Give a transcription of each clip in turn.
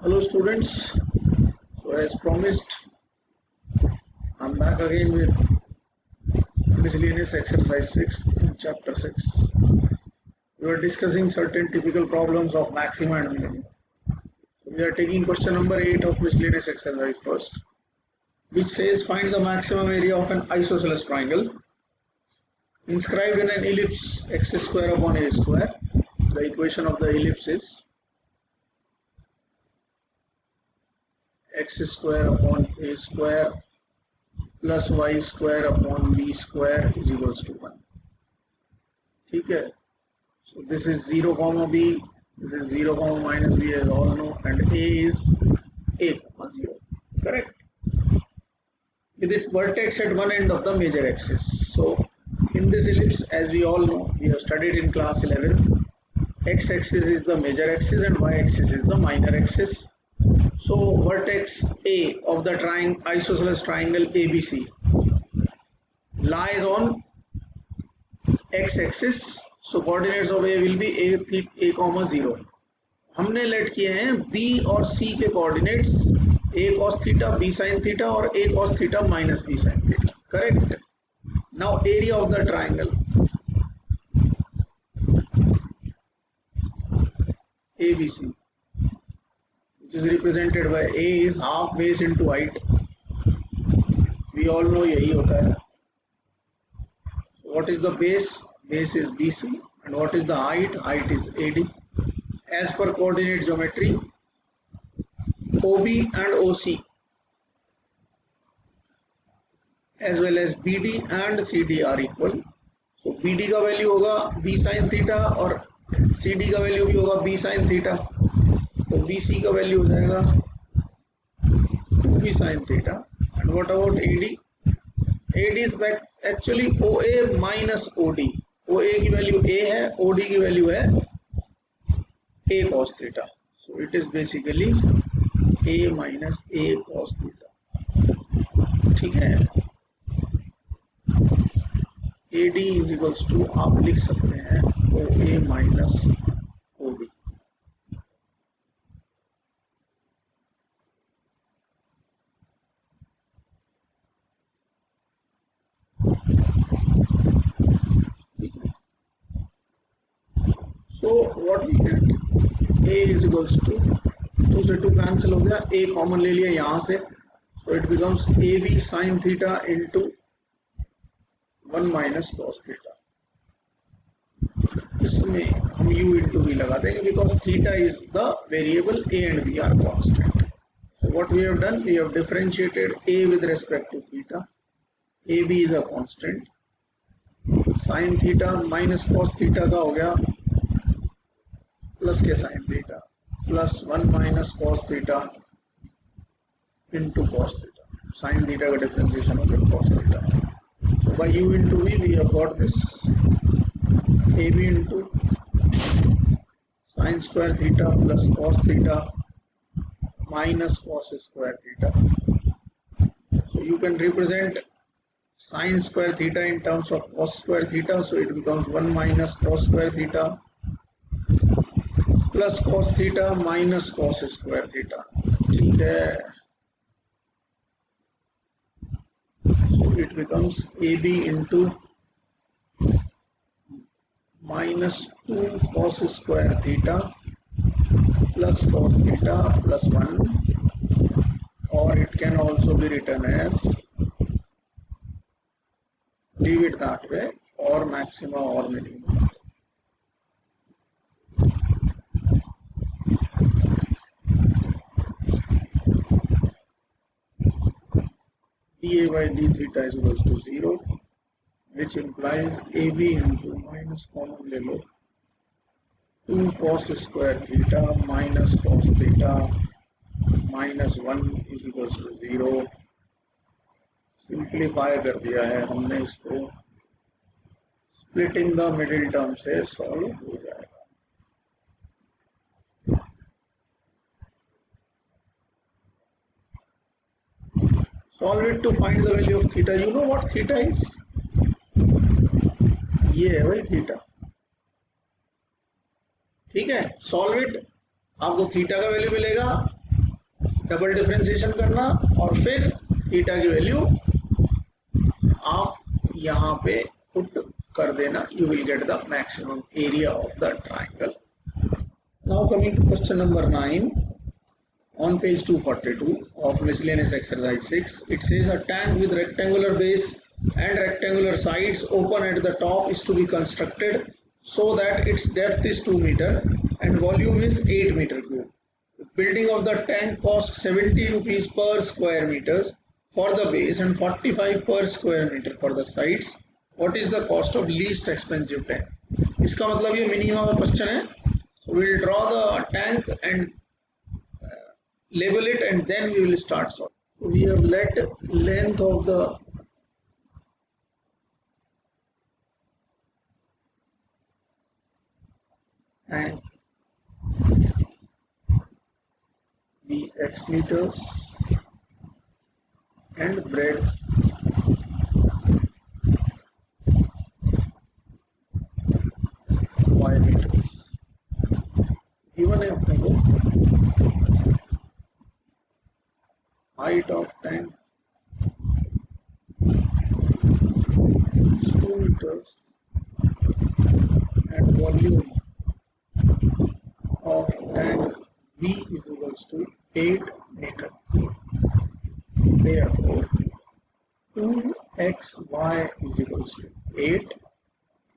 Hello students, so as promised, I'm back again with miscellaneous exercise 6 in chapter 6. We are discussing certain typical problems of maxima and minima. So we are taking question number 8 of miscellaneous exercise first, which says find the maximum area of an isosceles triangle inscribed in an ellipse x square upon a square. The equation of the ellipse is x square upon a square plus y square upon b square is equals to 1. ठीक है. So this is 0 comma b, this is 0 comma minus b as all know, and a is a comma 0, correct, with its vertex at one end of the major axis. So in this ellipse, as we all know, we have studied in class 11, x axis is the major axis and y axis is the minor axis. So vertex a of the isosceles triangle ABC lies on x axis. So coordinates of a will be a comma 0. हमने late किए हैं b और c के coordinates a cos theta b sin theta और a cos theta minus b sin theta, correct. Now area of the triangle ABC, which is represented by a is half base into height. We all know यही होता है. So what is the base? Base is BC, and what is the height? Height is AD. As per coordinate geometry, OB and OC as well as BD and CD are equal. So BD का value होगा B sin theta और CD का value भी होगा B sin theta. तो BC का value हो जाएगा 2B sin theta. And what about AD? AD is actually OA minus OD. OA की वैल्यू A है, OD की वैल्यू है A cos theta. So it is basically A minus A cos theta. ठीक है. AD is equals to आप लिख सकते हैं OA minus OB. So what we get, A is equals to 2 से 2 कैंसिल हो गया, A कॉमन ले लिया यहाँ से, so it becomes AB sin theta into 1 minus cos theta. इसमें हम U into V लगा देंगे because theta is the variable, A and B are constant. So what we have done, we have differentiated A with respect to theta. AB is a constant. Sin theta minus cos theta का हो गया plus के sine theta plus 1 minus cos theta into cos theta. Sine theta का differentiation हो गया cos theta. So by u into v we have got this ab into sine square theta plus cos theta minus cos square theta. So you can represent sine square theta in terms of cos square theta, so it becomes 1 minus cos square theta plus cos theta minus cos square theta. ठीक है. So it becomes AB into minus 2 cos square theta plus cos theta plus 1, or it can also be written as, leave it that way, for maxima or minima. dA by d theta is equals to 0, which implies AB into minus common ले लो 2 cos square theta minus cos theta minus 1 is equals to 0. Simplify कर दिया है हमने इसको, splitting the middle term से solve हो जाएगा. Solve it to find the value of theta. You know what theta is? ये है भाई थीटा. ठीक है. सॉल्व इट, आपको थीटा का वैल्यू मिलेगा डबल डिफरेंशिएशन करना और फिर थीटा की वैल्यू आप यहाँ पे पुट कर देना, you will get the maximum area of the triangle. Now coming to question number 9 on page 242 of miscellaneous exercise 6. It says a tank with rectangular base and rectangular sides open at the top is to be constructed so that its depth is 2 meter and volume is 8 meter cube. Building of the tank costs 70 rupees per square meters for the base and 45 per square meter for the sides. What is the cost of least expensive tank? इसका मतलब ये minimum का question है. So we will draw the tank and label it and then we will start solving. So we have let length of the tank be x meters and breadth y meters. Given है अपने को height of tank is 2 meters and volume of tank V is equals to 8 meter. Therefore 2xy is equals to 8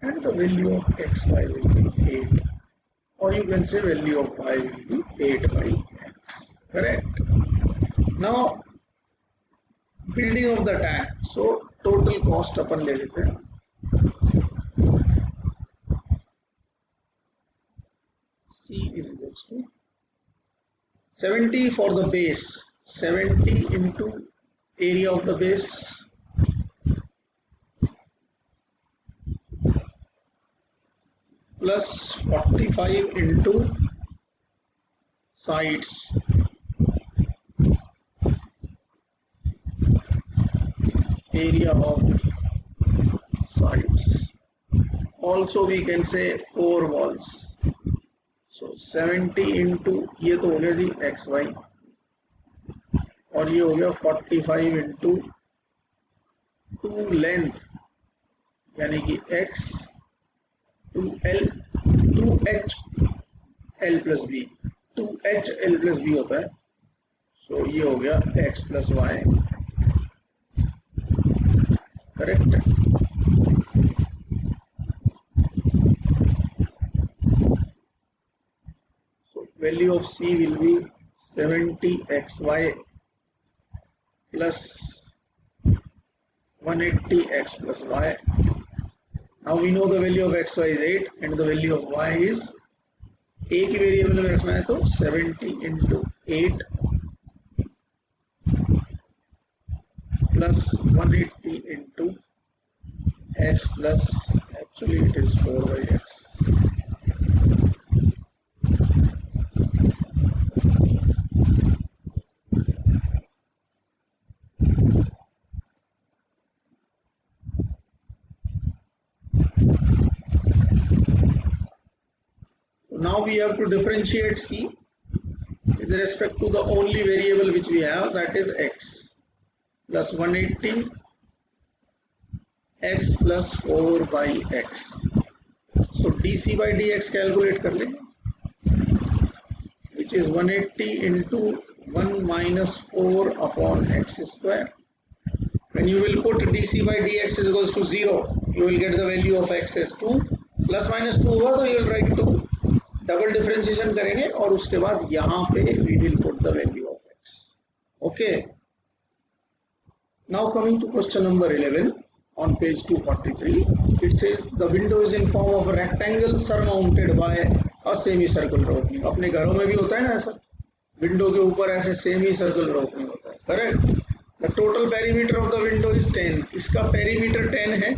and the value of xy will be 8, or you can say value of y will be 8 by x. Correct. Now building of the tank. So total cost अपन ले लेते हैं. C is equals to 70 for the base, 70 into area of the base plus 45 into sides area of sides. Also we can say 4 walls. So 70 into ये तो हो गया जी xy और ये हो गया 45 into 2 लेंथ यानी कि x 2l 2h l plus b 2h l plus b होता है. सो ये हो गया x plus y. Correct. So value of C will be 70xy plus 180x plus y. Now we know the value of xy is 8 and the value of y is एक ही variable में रखना है तो 70 into 8 plus 180 into x plus actually it is 4 by x. Now we have to differentiate C with respect to the only variable which we have, that is x, plus 180 x plus 4 by x. So dc by dx calculate कर लेंगे, which is 180 into 1 minus 4 upon x square. When you will put dc by dx is equals to 0, you will get the value of x as 2. Plus minus 2 हुआ तो you will write 2. Double differentiation करेंगे और उसके बाद यहाँ पे we will put the value of x. Okay. Now coming to question number 11 on page 243. It says the window is in form of a rectangle surmounted by a semicircular opening. अपने घरों में भी होता है ना ऐसा, विंडो के ऊपर ऐसे semicircular opening होता है. Correct. The total perimeter of the window is 10. इसका perimeter 10 है.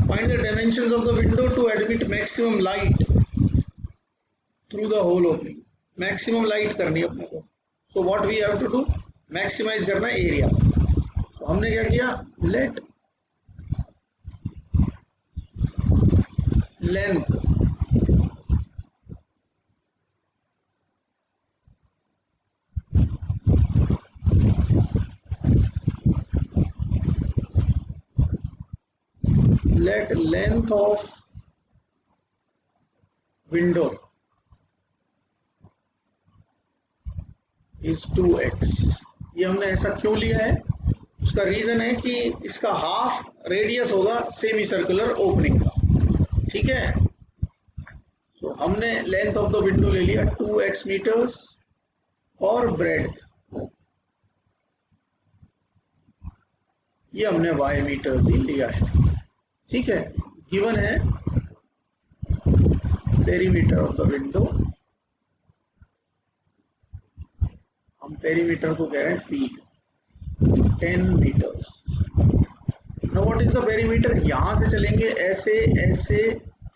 Find the dimensions of the window to admit maximum light through the whole opening. Maximum light करनी है अपने को. So what we have to do? Maximize करना है area. So हमने क्या किया? Let length let length of window is 2x। ये हमने ऐसा क्यों लिया है? उसका रीजन है कि इसका हाफ रेडियस होगा सेमी सर्कुलर ओपनिंग का, ठीक है। सो हमने लेंथ ऑफ द विंडो ले लिया 2x मीटर्स और ब्रेड्थ ये हमने y मीटर्स ही लिया है, ठीक है। गिवन है पेरीमीटर ऑफ द विंडो, हम पेरीमीटर को कह रहे हैं P 10 meters. Now what is the perimeter? यहां से चलेंगे ऐसे ऐसे,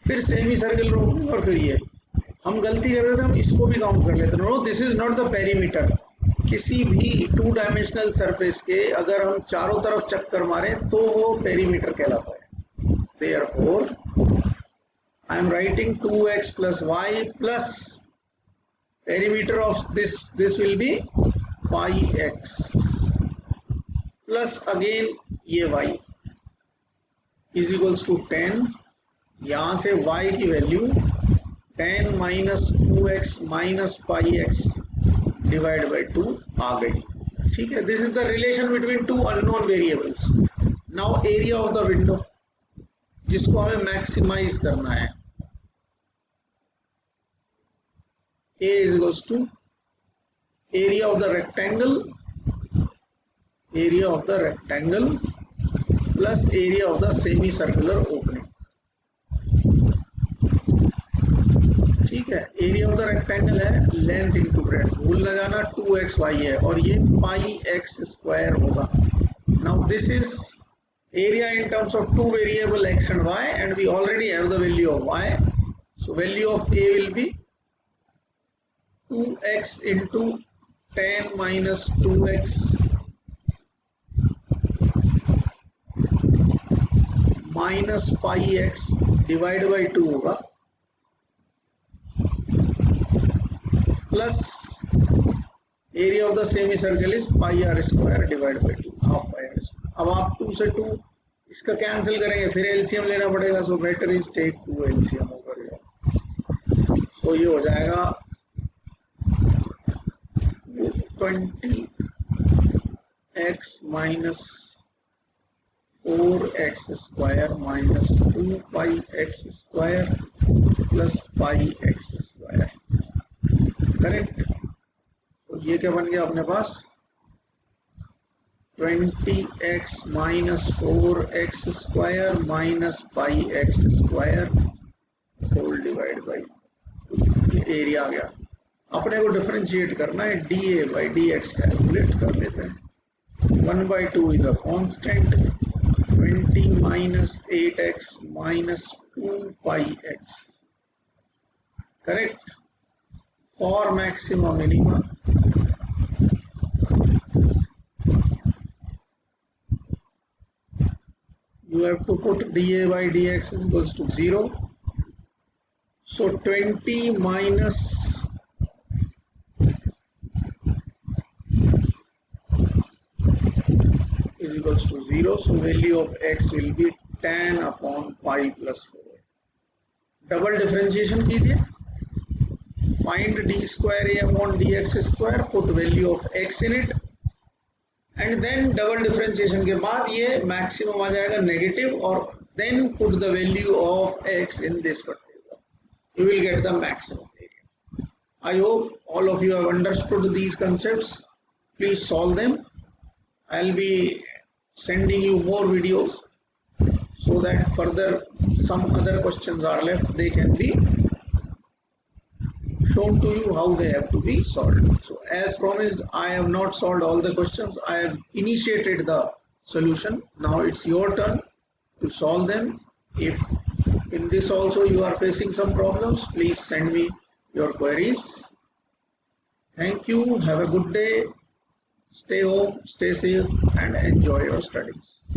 फिर सेमी सर्कल रोकेंगे और फिर ये। हम गलती कर रहे थे, हम इसको भी काउंट कर लेते। No, this is not the perimeter. किसी भी 2 डायमेंशनल सरफेस के अगर हम चारों तरफ चक्कर मारें तो वो पेरीमीटर कहलाता है। Therefore I am writing 2x plus y plus perimeter of this will be pi x plus again ये y is equals to 10। यहाँ से y की value 10 minus 2x minus pi x divided by 2 आ गई, ठीक है। This is the relation between two unknown variables. Now area of the window जिसको हमें maximise करना है, A is equals to area of the rectangle plus area of the semicircular opening, ठीक है। Area of the rectangle है length into breadth, भूल न जाना 2xy है और ये पाई एक्स स्क्वायर होगा। Now this is area in terms of two variable x and y, and we already have the value of y, so value of A will be 2x into 10 minus 2x minus pi x divided by 2 होगा, plus area of the semicircle is pi r square divided by 2, half pi r square। अब आप 2 से 2 इसका cancel करेंगे, फिर LCM लेना पड़ेगा। So better is take 2 LCM over here. So ये हो जाएगा 20x minus 4x square minus 2 pi x square plus pi x square, correct. तो ये क्या बन गया अपने पास 20x minus 4x square minus pi x square whole divide by, ये एरिया आ गया। अपने को डिफरेंशिएट करना है, dA by dx कैलकुलेट कर लेते हैं। 1/2 is a constant, 20 minus 8x minus 2 pi x, correct. For maxima minima you have to put dA by dx is equals to 0. So 20 minus is equals to 0. So value of x will be tan upon pi plus 4. Double differentiation कीजिए, find d square a upon dx square, put value of x in it, and then double differentiation के बाद ये maximum आ जाएगा negative, और then put the value of x in this particular, you will get the maximum area. I hope all of you have understood these concepts. Please solve them. I'll be sending you more videos so that further some other questions are left, they can be shown to you how they have to be solved. So as promised, I have not solved all the questions. I have initiated the solution. Now it's your turn to solve them. If in this also you are facing some problems, please send me your queries. Thank you. Have a good day. Stay home, stay safe, and enjoy your studies.